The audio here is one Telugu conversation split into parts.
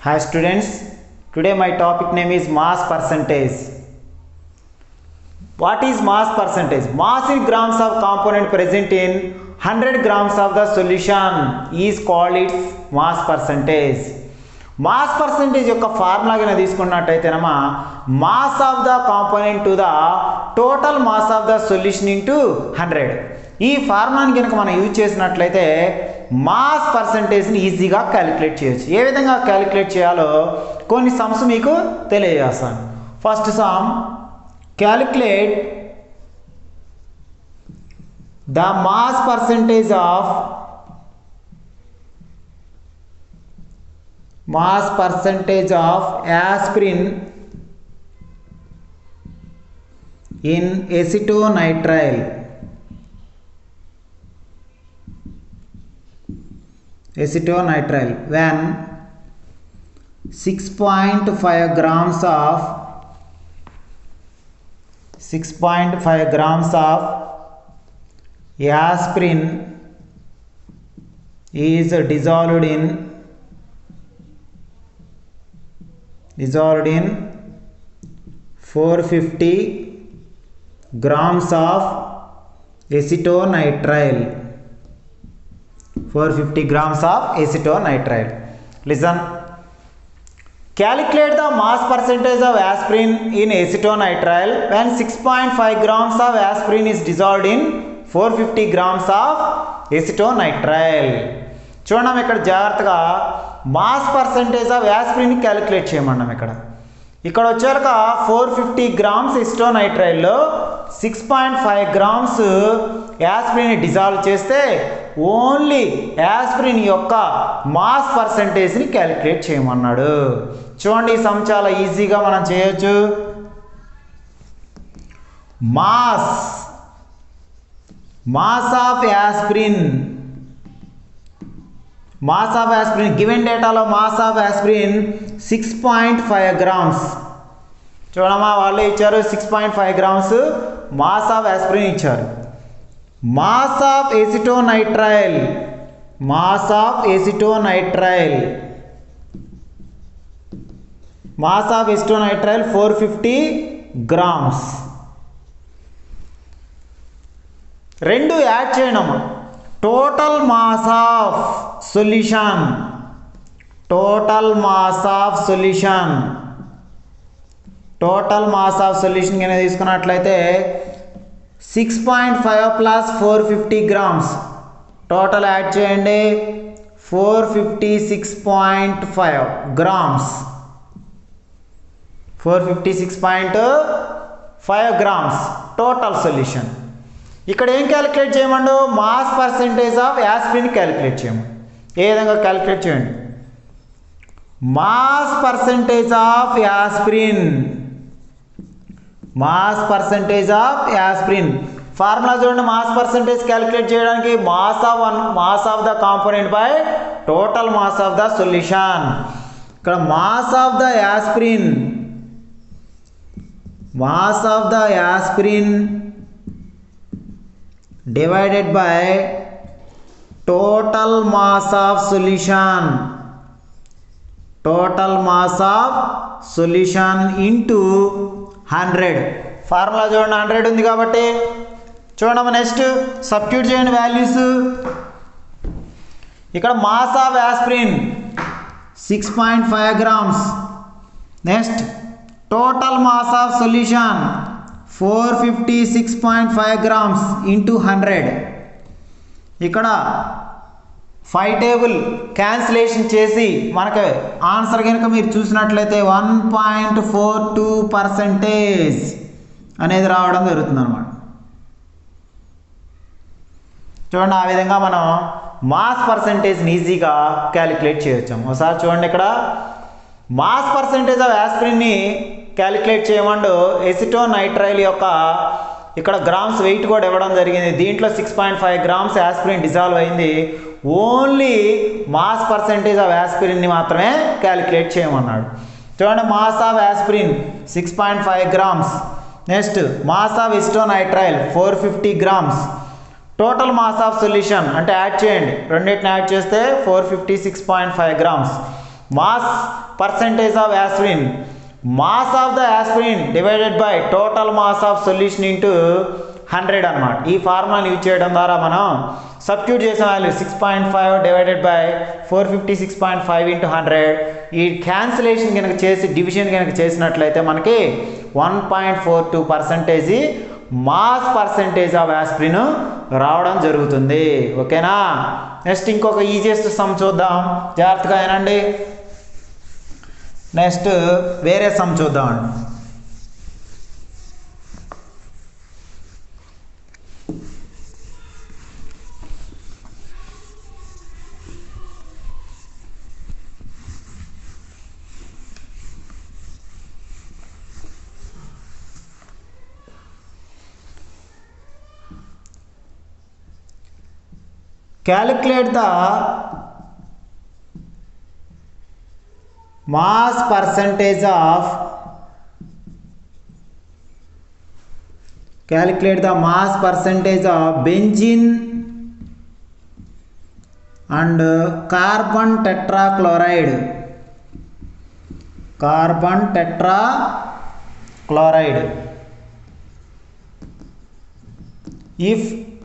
Hi students, today my topic name is mass percentage. What is mass percentage? Mass in grams of component present in 100 grams of the solution is called its mass percentage. Mass percentage యొక్క ఫార్ములా కనుక తీసుకున్నట్టయితేనమ్మా mass of the component to the total mass of the solution into 100. ఈ ఫార్ములాని కనుక మనం యూజ్ చేసినట్లయితే మాస్ పర్సంటేజ్ని ఈజీగా క్యాలిక్యులేట్ చేయొచ్చు. ఏ విధంగా క్యాలిక్యులేట్ చేయాలో కొన్ని సమ్స్ మీకు తెలియజేస్తాను. First some, calculate the mass percentage of aspirin in acetonitrile. When 6.5 grams of aspirin is dissolved in 450 grams of acetonitrile. 450 grams of acetonitrile. Listen. Calculate the mass percentage of aspirin in acetonitrile when 6.5 grams of aspirin is dissolved in 450 grams of acetonitrile. చూడండి ఇక్కడ జాగ్రత్తగా mass percentage of aspirin calculate చేయమన్నాం. ఇక్కడ వచ్చాక 450 గ్రామ్స్ ఎసిటోనైట్రైల్లో 6.5 గ్రామ్స్ యాస్ప్రిన్ డిజాల్వ్ చేస్తే ఓన్లీ యాస్ప్రిన్ యొక్క మాస్ పర్సంటేజ్ని క్యాలిక్యులేట్ చేయమన్నాడు. చూడండి ఈ సమ్ చాలా ఈజీగా మనం చేయొచ్చు. మాస్ ఆఫ్ యాస్ప్రిన్ గివెన్ డేటాలో మాస్ ఆఫ్ యాస్ప్రిన్ 6.5 గ్రామ్స్. చూడమ్మా వాళ్ళే ఇచ్చారు 6.5 గ్రామ్స్ మాస్ ఆఫ్ యాస్ప్రిన్ ఇచ్చారు. Mass of acetonitrile 450 grams. రెండు యాడ్ చేయడమ్మా. టోటల్ మాస్ ఆఫ్ సొల్యూషన్ కింద తీసుకున్నట్లయితే 6.5 ప్లస్ 450 గ్రామ్స్ టోటల్ యాడ్ చేయండి. 456.5 గ్రామ్స్. 456.5 grams total solution. ఇక్కడ ఏం క్యాలిక్యులేట్ చేయమండు? Mass percentage of aspirin calculate చేయమండి. ఏ విధంగా క్యాలిక్యులేట్ చేయండి? Mass percentage of aspirin formula చూడండి. మాస్ పర్సంటేజ్ క్యాలిక్యులేట్ చేయడానికి mass of the component by total mass of the solution. ఇక్కడ mass of the aspirin divided by total mass of solution into 100. Formula చూడండి 100 ఉంది కాబట్టి చూడమ్మా నెక్స్ట్ సబ్స్టిట్యూట్ చేయండి వాల్యూస్. ఇక్కడ mass of aspirin 6.5 grams. Next total mass of solution 456.5 grams into 100. ఇక్కడ 5 టేబుల్ క్యాన్సిలేషన్ చేసి మనకి ఆన్సర్ కనుక మీరు చూసినట్లయితే 1.42% అనేది రావడం జరుగుతుంది అన్నమాట. చూడండి ఆ విధంగా మనం మాస్ పర్సంటేజ్ని ఈజీగా క్యాలిక్యులేట్ చేయొచ్చు. ఒకసారి చూడండి ఇక్కడ మాస్ పర్సంటేజ్ ఆఫ్ యాస్ప్రిన్ని క్యాలిక్యులేట్ చేయమండు. ఎసిటోనైట్రైల్ యొక్క ఇక్కడ గ్రామ్స్ వెయిట్ కూడా ఇవ్వడం జరిగింది. దీంట్లో 6.5 గ్రామ్స్ యాస్ప్రిన్ డిజాల్వ్ అయింది. ఓన్లీ మాస్ పర్సంటేజ్ ఆఫ్ యాస్ప్రిన్ని మాత్రమే క్యాలిక్యులేట్ చేయమన్నాడు. చూడండి mass of aspirin 6.5 grams. Next mass of acetonitrile 450 grams. Total mass of solution అంటే యాడ్ చేయండి, రెండింటిని యాడ్ చేస్తే 456.5 grams. Mass percentage of aspirin, mass of the aspirin divided by total mass of solution into 100 అనమాట. ఈ ఫార్ములాని యూజ్ చేయడం ద్వారా మనం సబ్స్టిట్యూట్ చేసిన వాల్యూ 6.5 డివైడెడ్ బై 456.5 ఇంటూ 100. ఈ క్యాన్సిలేషన్ కనుక చేసి డివిజన్ కనుక చేసినట్లయితే మనకి 1.42% మాస్ పర్సెంటేజ్ ఆఫ్ యాస్పిరిన్ రావడం జరుగుతుంది. ఓకేనా. నెక్స్ట్ ఇంకొక ఈజియెస్ట్ సమ్ చూద్దాం, జాగ్రత్తగా వినండి. నెక్స్ట్ వేరే సమ్ చూద్దామండి. Calculate the mass percentage of benzene and carbon tetrachloride. If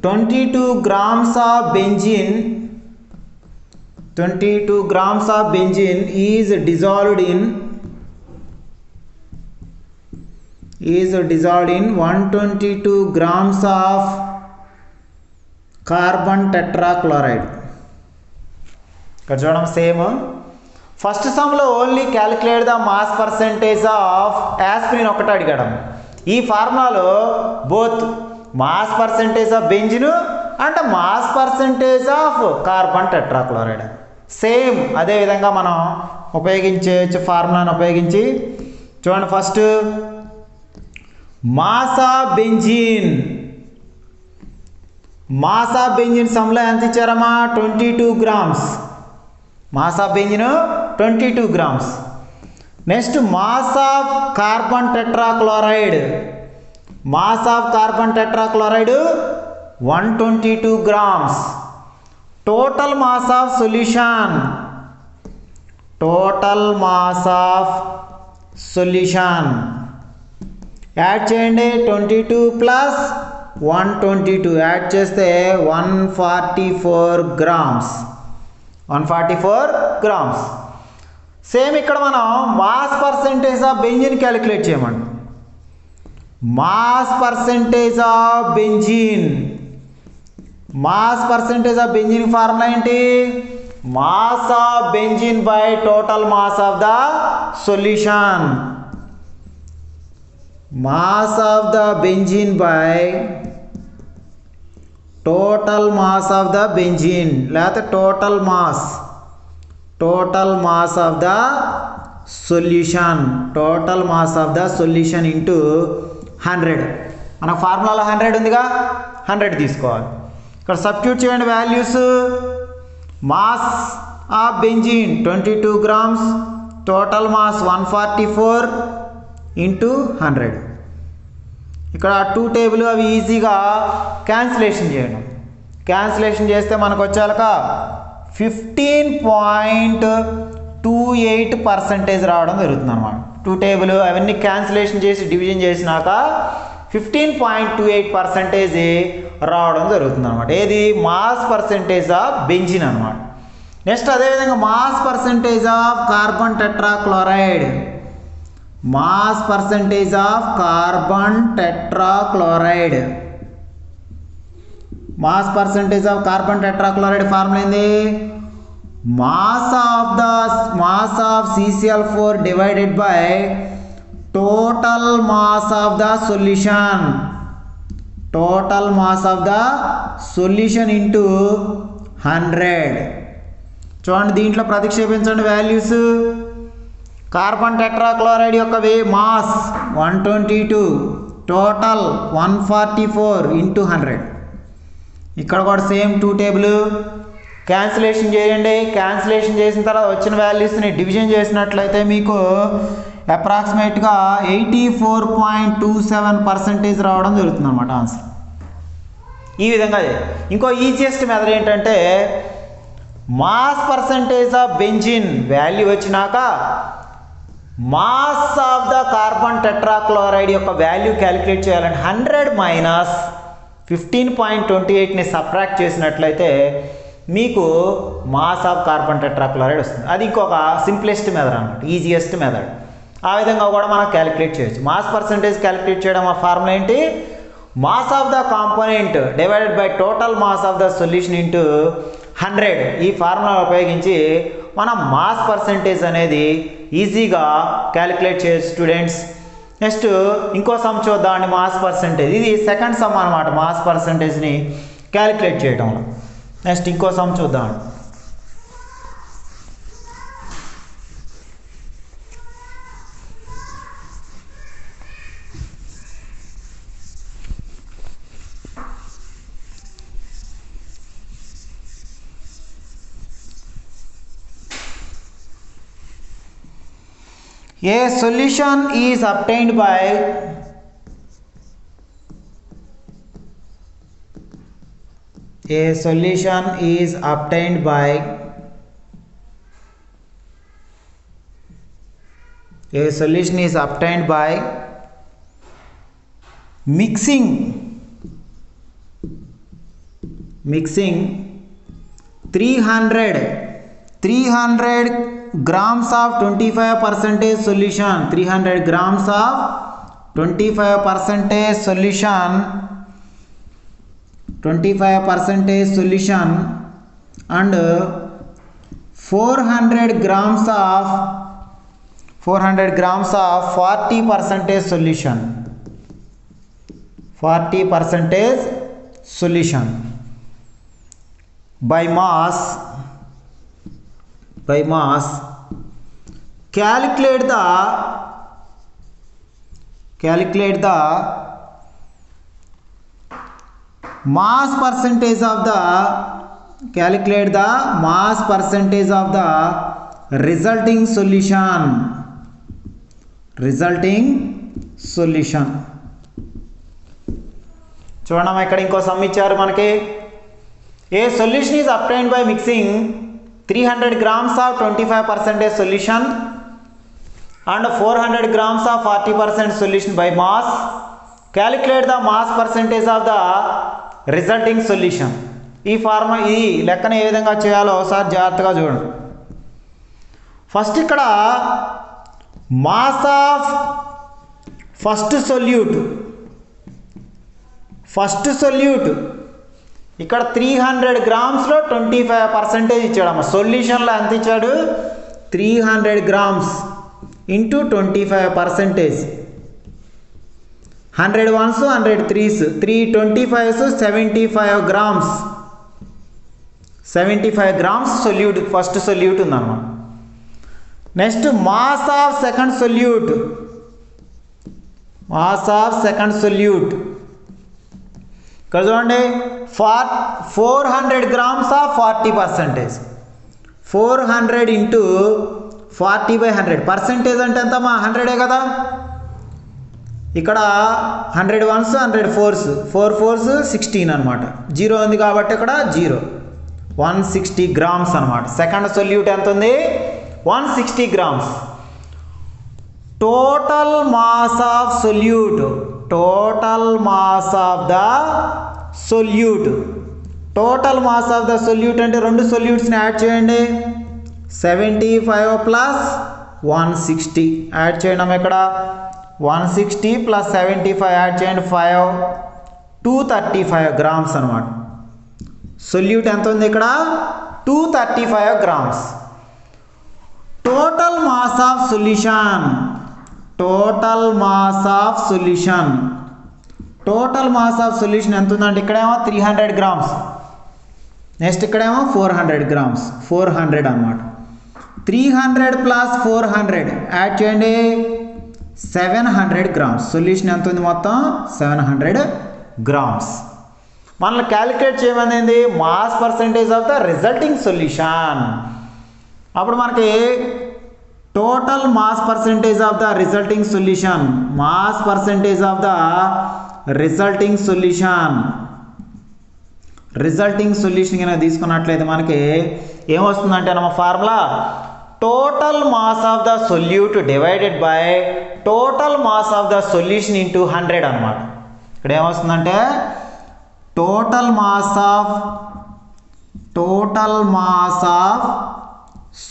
22 grams of benzene is dissolved in 122 grams of carbon tetrachloride. ఇక్కడ చూడండి సేమ్. ఫస్ట్ సమ్లో only calculate the mass percentage of aspirin ఒకటి అడిగాడు. ఈ ఫార్ములాలో both mass percentage of benzene and mass percentage of carbon tetrachloride same అదే విధంగా మనం ఉపయోగించవచ్చు ఫార్ములాను ఉపయోగించి. చూడండి ఫస్ట్ మాస్ ఆఫ్ బెంజిన్ సమ్లో ఎంత ఇచ్చారమ్మా 22 grams. Mass of benzene 22 grams. Next mass of carbon tetrachloride 122 grams. Total mass of solution add చేయండి. 22 ప్లస్ 122 యాడ్ చేస్తే 144 గ్రామ్స్. సేమ్ ఇక్కడ మనం mass percentage of benzene calculate చేయమండి. Mass percentage of benzene formula ఏంటి? Mass of benzene by total mass of the solution. Mass of the benzene by total mass of the benzene లేకపోతే total mass of the solution into 100. మన ఫార్ములాలో 100 ఉందిగా, 100 తీసుకోవాలి. ఇక్కడ సబ్స్టిట్యూట్ చేయండి values. Mass of benzene 22 grams, total mass 144 into 100. ఇక్కడ 2 టేబుల్ అవి ఈజీగా క్యాన్సిలేషన్ చేయండి. క్యాన్సిలేషన్ చేస్తే మనకు వచ్చాక 15.28% రావడం జరుగుతుంది అన్నమాట. 2 టేబుల్ అవన్నీ క్యాన్సిలేషన్ చేసి డివిజన్ చేసినాక 15.28% రావడం జరుగుతుంది అనమాట. ఏది? మాస్ పర్సెంటేజ్ ఆఫ్ బెంజిన్ అనమాట. నెక్స్ట్ అదేవిధంగా mass percentage of carbon tetrachloride. Mass percentage of carbon tetrachloride formula ఏంది? Mass of CCl4 divided by total mass of the solution into 100. చూడండి దీంట్లో ప్రతిక్షేపించండి వాల్యూస్. కార్బన్ టెట్రాక్లోరైడ్ యొక్క మాస్ 122, టోటల్ 144 ఇంటూ 100. ఇక్కడ కూడా సేమ్ 2 టేబుల్ క్యాన్సిలేషన్ చేయండి. క్యాన్సిలేషన్ చేసిన తర్వాత వచ్చిన వాల్యూస్ని డివిజన్ చేసినట్లయితే మీకు అప్రాక్సిమేట్గా 84.27% రావడం జరుగుతుంది అన్నమాట ఆన్సర్. ఈ విధంగా ఇంకో ఈజియెస్ట్ మెథడ్ ఏంటంటే mass percentage of benzene value వచ్చినాక mass of the carbon tetrachloride యొక్క వాల్యూ క్యాలిక్యులేట్ చేయాలంటే 100 మైనస్ 15.28ని సబ్ట్రాక్ట్ చేసినట్లయితే మీకు మాస్ ఆఫ్ కార్బన్ టెట్రాక్లోరైడ్ వస్తుంది. అది ఇంకొక సింప్లెస్ట్ మెథడ్ అన్నమాట, ఈజియెస్ట్ మెథడ్. ఆ విధంగా కూడా మనం క్యాలిక్యులేట్ చేయొచ్చు. మాస్ పర్సంటేజ్ క్యాలిక్యులేట్ చేయడం ఆ ఫార్ములా ఏంటి? Mass of the component divided by total mass of the solution into 100. ఈ ఫార్ములా ఉపయోగించి మనం మాస్ పర్సంటేజ్ అనేది ఈజీగా క్యాలిక్యులేట్ చేయొచ్చు స్టూడెంట్స్. నెక్స్ట్ ఇంకో సమ్ చూద్దామండి. మాస్ పర్సంటేజ్, ఇది సెకండ్ సమ్ అనమాట మాస్ పర్సంటేజ్ని క్యాలిక్యులేట్ చేయడంలో. నెక్స్ట్ ఇంకో సమ్ చూద్దామండి. A solution is obtained by mixing 300 grams of 25% solution, 300 grams of 25% solution, 25% solution and 400 grams of 40% solution, 40% solution by mass. Calculate the mass percentage of the resulting solution. చూడండి ఇక్కడ ఇంకో సమ్ ఇచ్చారు మనకి. A solution is obtained by mixing 300 grams of 25% solution and 400 grams of 40% solution by mass. Calculate the mass percentage of the resulting solution. ఈ ఫార్ములా, ఈ లెక్కను ఏ విధంగా చేయాలో ఒకసారి జాగ్రత్తగా చూడండి. ఫస్ట్ ఇక్కడ మాస్ ఆఫ్ ఫస్ట్ సొల్యూట్ ఇక్కడ 300 గ్రామ్స్లో 25% ఇచ్చాడమ్మ. సొల్యూషన్లో ఎంత ఇచ్చాడు? 300 grams into 25%. 100 ones 100 threes, 325s 75 grams. 75 grams solute, first solute ఉందన్నమాట. Next mass of second solute ఇక్కడ చూడండి. 400 grams ఆఫ్ 40%. 400 ఇంటూ 40/100. పర్సెంటేజ్ అంటే ఎంతమ్మా? 100 కదా. ఇక్కడ 100 ones 100 fours, 4 fours 16 అనమాట. 0 ఉంది కాబట్టి ఇక్కడ 0. 160 grams అనమాట. సెకండ్ సొల్యూట్ ఎంత ఉంది? 160 grams. Total mass of solute, total mass of the solute అంటే రెండు సొల్యూట్స్ని యాడ్ చేయండి. 75 ప్లస్ 160 యాడ్ చేయడం. ఇక్కడ 160 ప్లస్ 75 యాడ్ చేయండి. 235 grams అనమాట. సొల్యూట్ ఎంత ఉంది ఇక్కడ? 235 grams. Total mass of solution ఎంత ఉందంటే ఇక్కడేమో 300 grams, నెక్స్ట్ ఇక్కడేమో 400 grams. 400 అనమాట. 300 ప్లస్ 400 యాడ్ చేయండి. 700 grams. సొల్యూషన్ ఎంత ఉంది మొత్తం? 700 grams. మనల్ని క్యాలిక్యులేట్ చేయమనేది mass percentage of the resulting solution. అప్పుడు మనకి total mass percentage of the resulting solution resulting solution కనుక తీసుకున్నట్లయితే మనకి ఏమొస్తుందంటే మన formula total mass of the solute divided by total mass of the solution into 100 అనమాట. ఇక్కడ ఏమొస్తుందంటే total mass of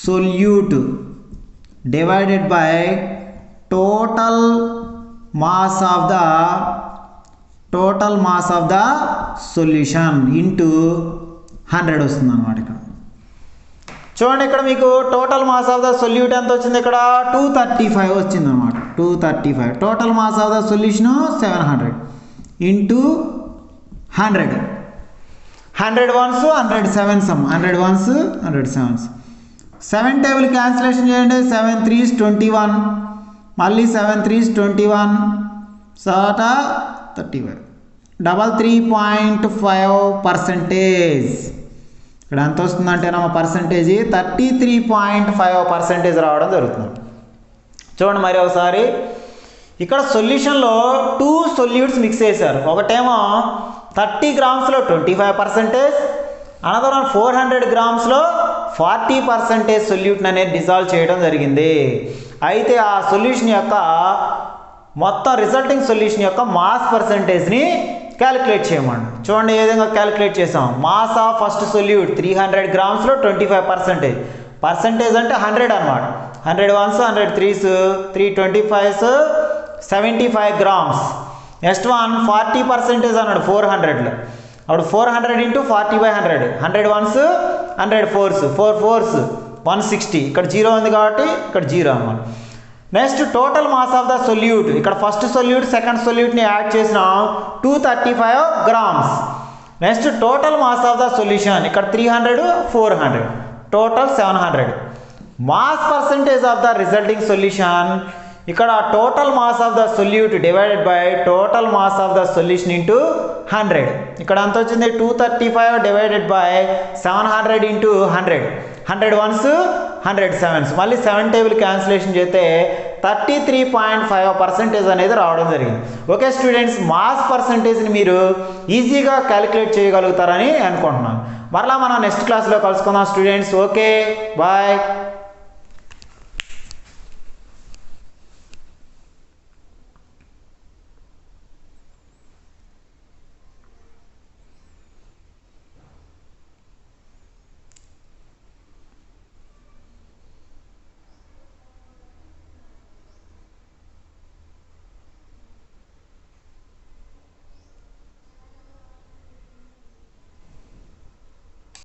solute divided by total mass of the solution into 100 వస్తుంది అనమాట. ఇక్కడ చూడండి, ఇక్కడ మీకు total mass of the solute ఎంత వచ్చింది, ఇక్కడ 235 వచ్చింది అనమాట. 235 total mass of the solution 700 into 100. 100 ones 100 sevens 100 ones 100 sevens. 7 table cancellation చేయండి. 7 3s 21, మళ్ళీ 7 3s 21, 35. 33.5%. ఇక్కడ ఎంత వస్తుందంటే నా పర్సంటేజ్ 33.5% రావడం జరుగుతుంది. చూడండి మరి ఒకసారి, ఇక్కడ సొల్యూషన్లో 2 సొల్యూట్స్ మిక్స్ చేశారు. ఒకటేమో 30 grams-లో 25%, అనదర్ 400 grams-లో 40% సొల్యూట్ అనేది డిజాల్వ్ చేయడం జరిగింది. అయితే ఆ సొల్యూషన్ యొక్క మొత్తం రిజల్టింగ్ సొల్యూషన్ యొక్క మాస్ పర్సంటేజ్ని క్యాలిక్యులేట్ చేయమండి. చూడండి ఏ విధంగా క్యాలిక్యులేట్ చేసాం. Mass of first solute 300 grams-లో 25%. Percentage అంటే 100 అనమాట. 100 ones 100 3s 325s 75 grams. Next one 40% అన్నాడు 400లో. అప్పుడు 400 ఇంటూ 40/100. 100 ones 100 4s 4 4s 160. ఇక్కడ 0 ఉంది కాబట్టి ఇక్కడ 0 అన్నమాట. Next total mass of the solute, ఇక్కడ ఫస్ట్ సొల్యూట్ సెకండ్ సొల్యూట్ని యాడ్ చేసినాం 235 grams. Next total mass of the solution, ఇక్కడ 300 400 total 700. Mass percentage of the resulting solution, ఇక్కడ total mass of the solute divided by total mass of the solution into 100. ఇక్కడ ఎంత వచ్చింది 235 divided by 700 into 100. 100 ones 100 sevens, మళ్ళీ 7 టేబుల్ క్యాన్సిలేషన్ చేస్తే 33.5% అనేది రావడం జరిగింది. ఓకే స్టూడెంట్స్, మాస్ పర్సంటేజ్ని మీరు ఈజీగా క్యాలిక్యులేట్ చేయగలుగుతారని అనుకుంటున్నాను. మరలా మనం నెక్స్ట్ క్లాస్లో కలుసుకుందాం స్టూడెంట్స్. Okay bye.